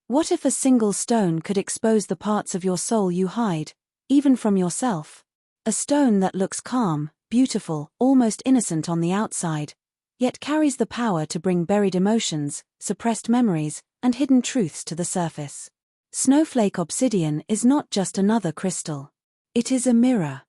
What if a single stone could expose the parts of your soul you hide, even from yourself? A stone that looks calm, beautiful, almost innocent on the outside, yet carries the power to bring buried emotions, suppressed memories, and hidden truths to the surface. Snowflake Obsidian is not just another crystal. It is a mirror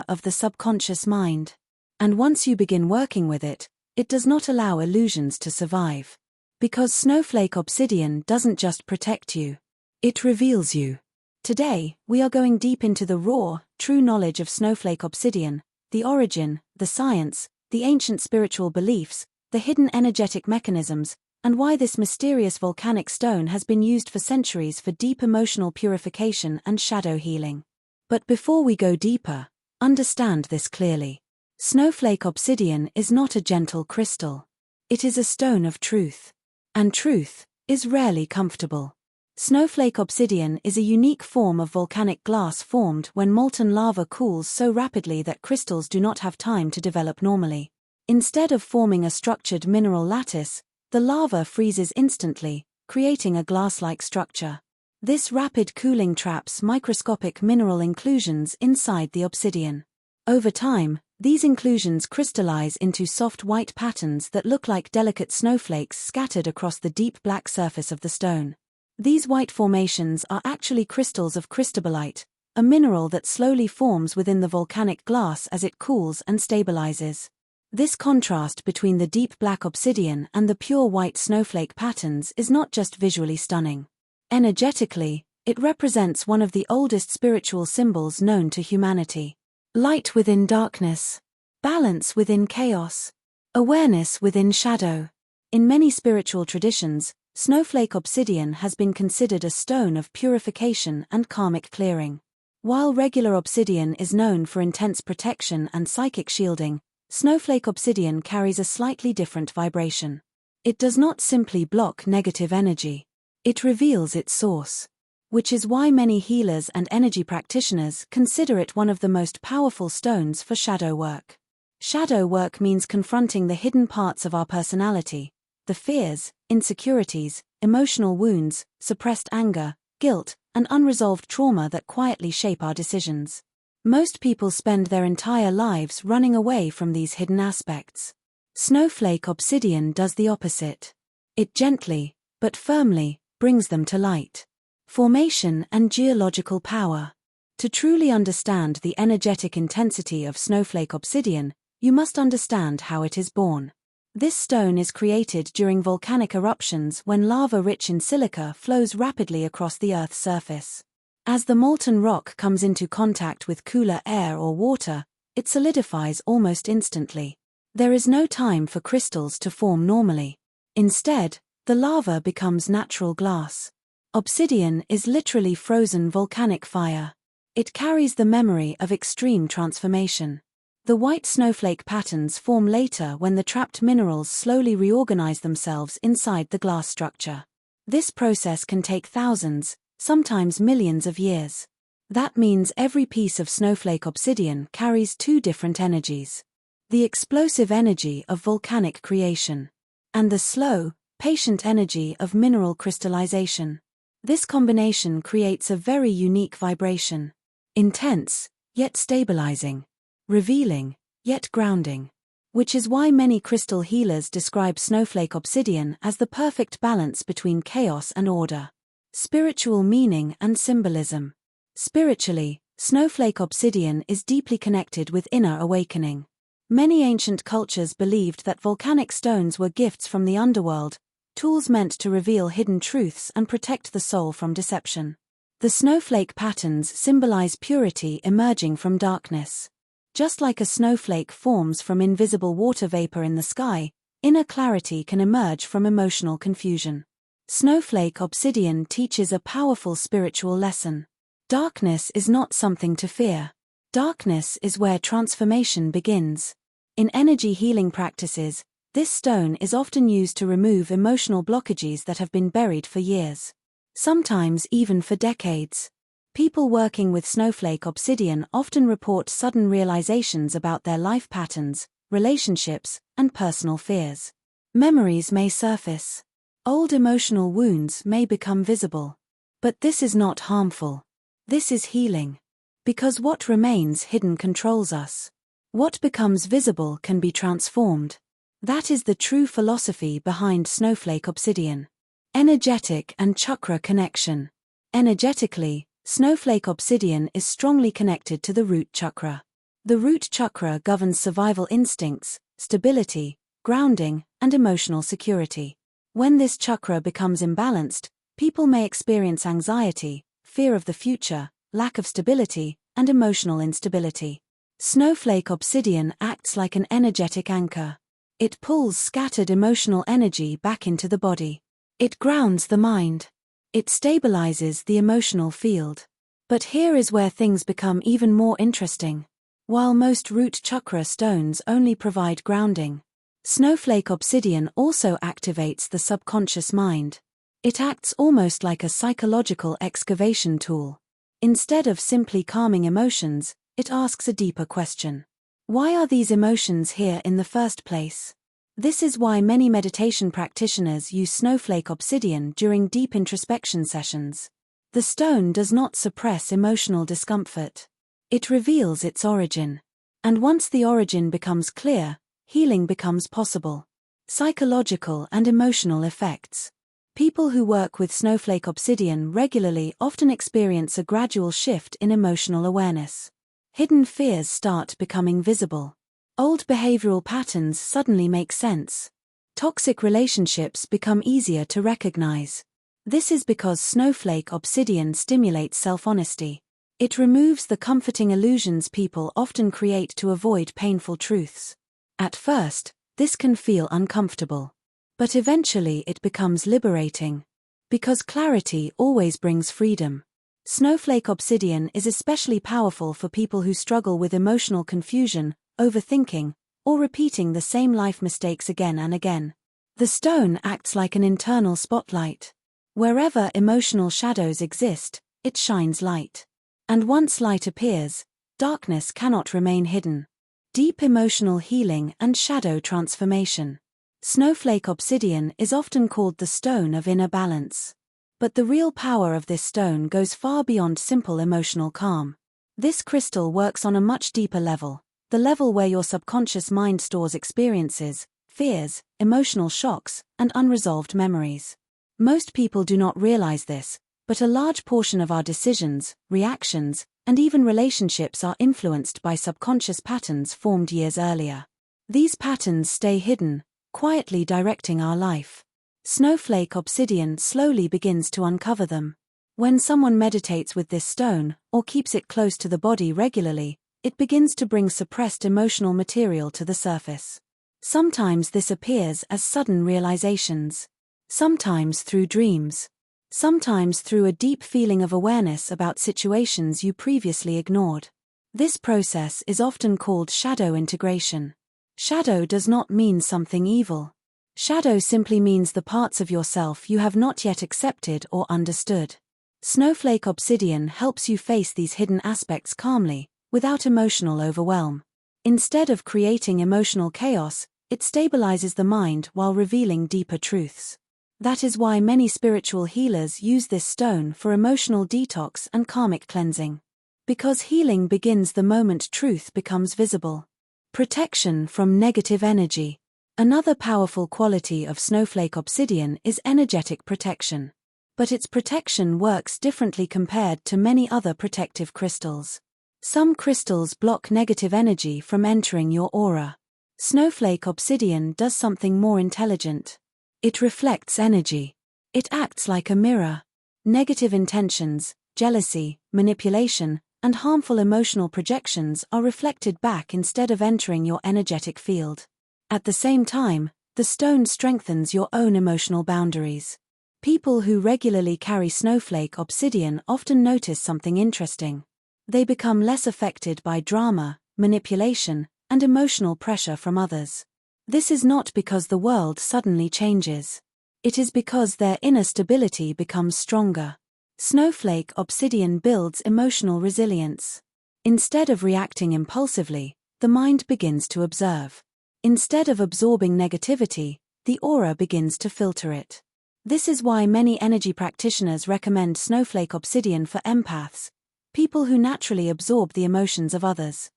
of the subconscious mind. And once you begin working with it, it does not allow illusions to survive. Because Snowflake Obsidian doesn't just protect you, it reveals you. Today, we are going deep into the raw, true knowledge of Snowflake Obsidian, the origin, the science, the ancient spiritual beliefs, the hidden energetic mechanisms, and why this mysterious volcanic stone has been used for centuries for deep emotional purification and shadow healing. But before we go deeper, understand this clearly. Snowflake Obsidian is not a gentle crystal. It is a stone of truth. And truth is rarely comfortable. Snowflake Obsidian is a unique form of volcanic glass formed when molten lava cools so rapidly that crystals do not have time to develop normally. Instead of forming a structured mineral lattice, the lava freezes instantly, creating a glass-like structure. This rapid cooling traps microscopic mineral inclusions inside the obsidian. Over time, these inclusions crystallize into soft white patterns that look like delicate snowflakes scattered across the deep black surface of the stone. These white formations are actually crystals of cristobalite, a mineral that slowly forms within the volcanic glass as it cools and stabilizes. This contrast between the deep black obsidian and the pure white snowflake patterns is not just visually stunning. Energetically, it represents one of the oldest spiritual symbols known to humanity. Light within darkness, balance within chaos, awareness within shadow. In many spiritual traditions, Snowflake Obsidian has been considered a stone of purification and karmic clearing. While regular obsidian is known for intense protection and psychic shielding, Snowflake Obsidian carries a slightly different vibration. It does not simply block negative energy. It reveals its source. Which is why many healers and energy practitioners consider it one of the most powerful stones for shadow work. Shadow work means confronting the hidden parts of our personality, the fears, insecurities, emotional wounds, suppressed anger, guilt, and unresolved trauma that quietly shape our decisions. Most people spend their entire lives running away from these hidden aspects. Snowflake Obsidian does the opposite. It gently, but firmly, brings them to light. Formation and geological power. To truly understand the energetic intensity of Snowflake Obsidian, you must understand how it is born. This stone is created during volcanic eruptions when lava rich in silica flows rapidly across the Earth's surface. As the molten rock comes into contact with cooler air or water, it solidifies almost instantly. There is no time for crystals to form normally. Instead, the lava becomes natural glass. Obsidian is literally frozen volcanic fire. It carries the memory of extreme transformation. The white snowflake patterns form later when the trapped minerals slowly reorganize themselves inside the glass structure. This process can take thousands, sometimes millions of years. That means every piece of Snowflake Obsidian carries two different energies. The explosive energy of volcanic creation, and the slow, patient energy of mineral crystallization. This combination creates a very unique vibration. Intense, yet stabilizing. Revealing, yet grounding. Which is why many crystal healers describe Snowflake Obsidian as the perfect balance between chaos and order. Spiritual meaning and symbolism. Spiritually, Snowflake Obsidian is deeply connected with inner awakening. Many ancient cultures believed that volcanic stones were gifts from the underworld, tools meant to reveal hidden truths and protect the soul from deception. The snowflake patterns symbolize purity emerging from darkness. Just like a snowflake forms from invisible water vapor in the sky, inner clarity can emerge from emotional confusion. Snowflake Obsidian teaches a powerful spiritual lesson. Darkness is not something to fear. Darkness is where transformation begins. In energy healing practices, this stone is often used to remove emotional blockages that have been buried for years. Sometimes even for decades. People working with Snowflake Obsidian often report sudden realizations about their life patterns, relationships, and personal fears. Memories may surface. Old emotional wounds may become visible. But this is not harmful. This is healing. Because what remains hidden controls us. What becomes visible can be transformed. That is the true philosophy behind Snowflake Obsidian. Energetic and chakra connection. Energetically, Snowflake Obsidian is strongly connected to the root chakra. The root chakra governs survival instincts, stability, grounding, and emotional security. When this chakra becomes imbalanced, people may experience anxiety, fear of the future, lack of stability, and emotional instability. Snowflake Obsidian acts like an energetic anchor. It pulls scattered emotional energy back into the body. It grounds the mind. It stabilizes the emotional field. But here is where things become even more interesting. While most root chakra stones only provide grounding, Snowflake Obsidian also activates the subconscious mind. It acts almost like a psychological excavation tool. Instead of simply calming emotions, it asks a deeper question. Why are these emotions here in the first place? This is why many meditation practitioners use Snowflake Obsidian during deep introspection sessions. The stone does not suppress emotional discomfort. It reveals its origin. And once the origin becomes clear, healing becomes possible. Psychological and emotional effects. People who work with Snowflake Obsidian regularly often experience a gradual shift in emotional awareness. Hidden fears start becoming visible. Old behavioral patterns suddenly make sense. Toxic relationships become easier to recognize. This is because Snowflake Obsidian stimulates self-honesty. It removes the comforting illusions people often create to avoid painful truths. At first, this can feel uncomfortable. But eventually it becomes liberating. Because clarity always brings freedom. Snowflake Obsidian is especially powerful for people who struggle with emotional confusion, overthinking, or repeating the same life mistakes again and again. The stone acts like an internal spotlight. Wherever emotional shadows exist, it shines light. And once light appears, darkness cannot remain hidden. Deep emotional healing and shadow transformation. Snowflake Obsidian is often called the stone of inner balance. But the real power of this stone goes far beyond simple emotional calm. This crystal works on a much deeper level, the level where your subconscious mind stores experiences, fears, emotional shocks, and unresolved memories. Most people do not realize this, but a large portion of our decisions, reactions, and even relationships are influenced by subconscious patterns formed years earlier. These patterns stay hidden, quietly directing our life. Snowflake Obsidian slowly begins to uncover them. When someone meditates with this stone, or keeps it close to the body regularly, it begins to bring suppressed emotional material to the surface. Sometimes this appears as sudden realizations. Sometimes through dreams. Sometimes through a deep feeling of awareness about situations you previously ignored. This process is often called shadow integration. Shadow does not mean something evil. Shadow simply means the parts of yourself you have not yet accepted or understood. Snowflake Obsidian helps you face these hidden aspects calmly, without emotional overwhelm. Instead of creating emotional chaos, it stabilizes the mind while revealing deeper truths. That is why many spiritual healers use this stone for emotional detox and karmic cleansing. Because healing begins the moment truth becomes visible. Protection from negative energy. Another powerful quality of Snowflake Obsidian is energetic protection. But its protection works differently compared to many other protective crystals. Some crystals block negative energy from entering your aura. Snowflake Obsidian does something more intelligent. It reflects energy. It acts like a mirror. Negative intentions, jealousy, manipulation, and harmful emotional projections are reflected back instead of entering your energetic field. At the same time, the stone strengthens your own emotional boundaries. People who regularly carry Snowflake Obsidian often notice something interesting. They become less affected by drama, manipulation, and emotional pressure from others. This is not because the world suddenly changes. It is because their inner stability becomes stronger. Snowflake Obsidian builds emotional resilience. Instead of reacting impulsively, the mind begins to observe. Instead of absorbing negativity, the aura begins to filter it. This is why many energy practitioners recommend Snowflake Obsidian for empaths, people who naturally absorb the emotions of others.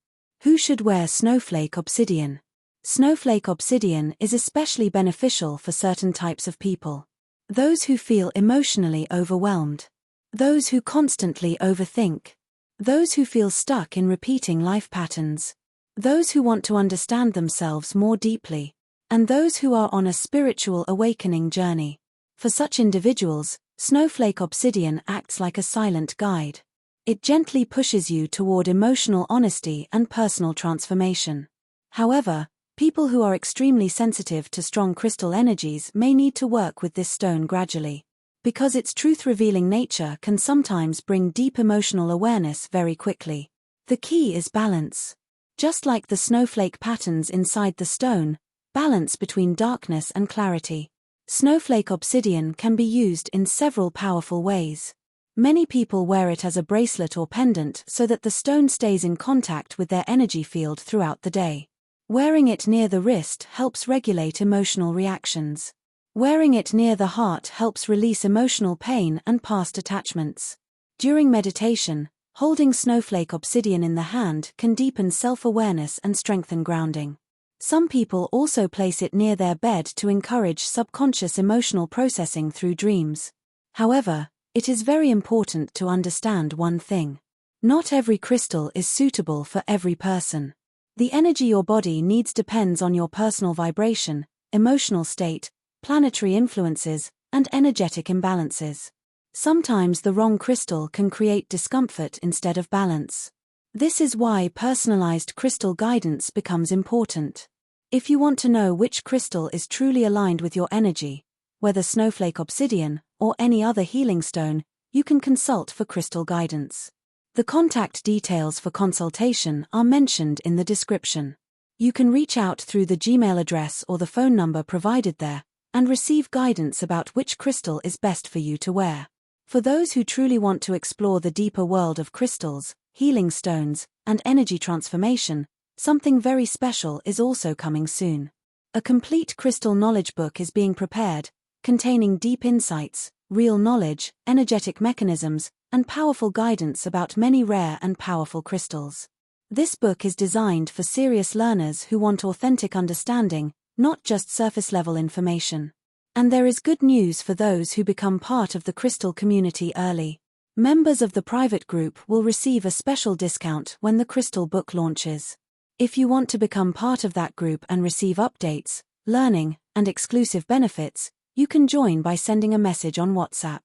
Who should wear Snowflake Obsidian? Snowflake Obsidian is especially beneficial for certain types of people. Those who feel emotionally overwhelmed. Those who constantly overthink. Those who feel stuck in repeating life patterns. Those who want to understand themselves more deeply. And those who are on a spiritual awakening journey. For such individuals, Snowflake Obsidian acts like a silent guide. It gently pushes you toward emotional honesty and personal transformation. However, people who are extremely sensitive to strong crystal energies may need to work with this stone gradually, because its truth-revealing nature can sometimes bring deep emotional awareness very quickly. The key is balance. Just like the snowflake patterns inside the stone, balance between darkness and clarity. Snowflake Obsidian can be used in several powerful ways. Many people wear it as a bracelet or pendant so that the stone stays in contact with their energy field throughout the day. Wearing it near the wrist helps regulate emotional reactions. Wearing it near the heart helps release emotional pain and past attachments. During meditation, holding Snowflake Obsidian in the hand can deepen self-awareness and strengthen grounding. Some people also place it near their bed to encourage subconscious emotional processing through dreams. However, it is very important to understand one thing. Not every crystal is suitable for every person. The energy your body needs depends on your personal vibration, emotional state, planetary influences, and energetic imbalances. Sometimes the wrong crystal can create discomfort instead of balance. This is why personalized crystal guidance becomes important. If you want to know which crystal is truly aligned with your energy, whether Snowflake Obsidian or any other healing stone, you can consult for crystal guidance. The contact details for consultation are mentioned in the description. You can reach out through the Gmail address or the phone number provided there, and receive guidance about which crystal is best for you to wear. For those who truly want to explore the deeper world of crystals, healing stones, and energy transformation, something very special is also coming soon. A complete crystal knowledge book is being prepared, containing deep insights, real knowledge, energetic mechanisms, and powerful guidance about many rare and powerful crystals. This book is designed for serious learners who want authentic understanding, not just surface-level information. And there is good news for those who become part of the crystal community early. Members of the private group will receive a special discount when the crystal book launches. If you want to become part of that group and receive updates, learning, and exclusive benefits, you can join by sending a message on WhatsApp.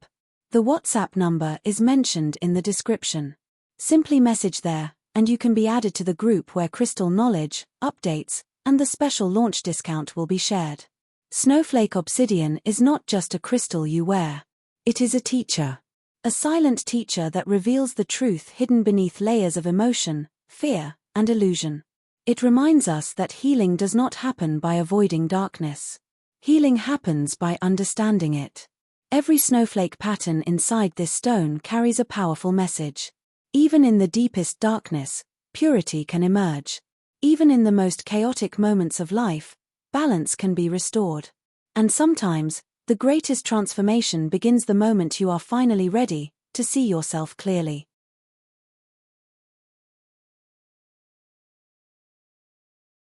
The WhatsApp number is mentioned in the description. Simply message there, and you can be added to the group where crystal knowledge, updates, and the special launch discount will be shared. Snowflake Obsidian is not just a crystal you wear. It is a teacher. A silent teacher that reveals the truth hidden beneath layers of emotion, fear, and illusion. It reminds us that healing does not happen by avoiding darkness. Healing happens by understanding it. Every snowflake pattern inside this stone carries a powerful message. Even in the deepest darkness, purity can emerge. Even in the most chaotic moments of life, balance can be restored. And sometimes, the greatest transformation begins the moment you are finally ready to see yourself clearly.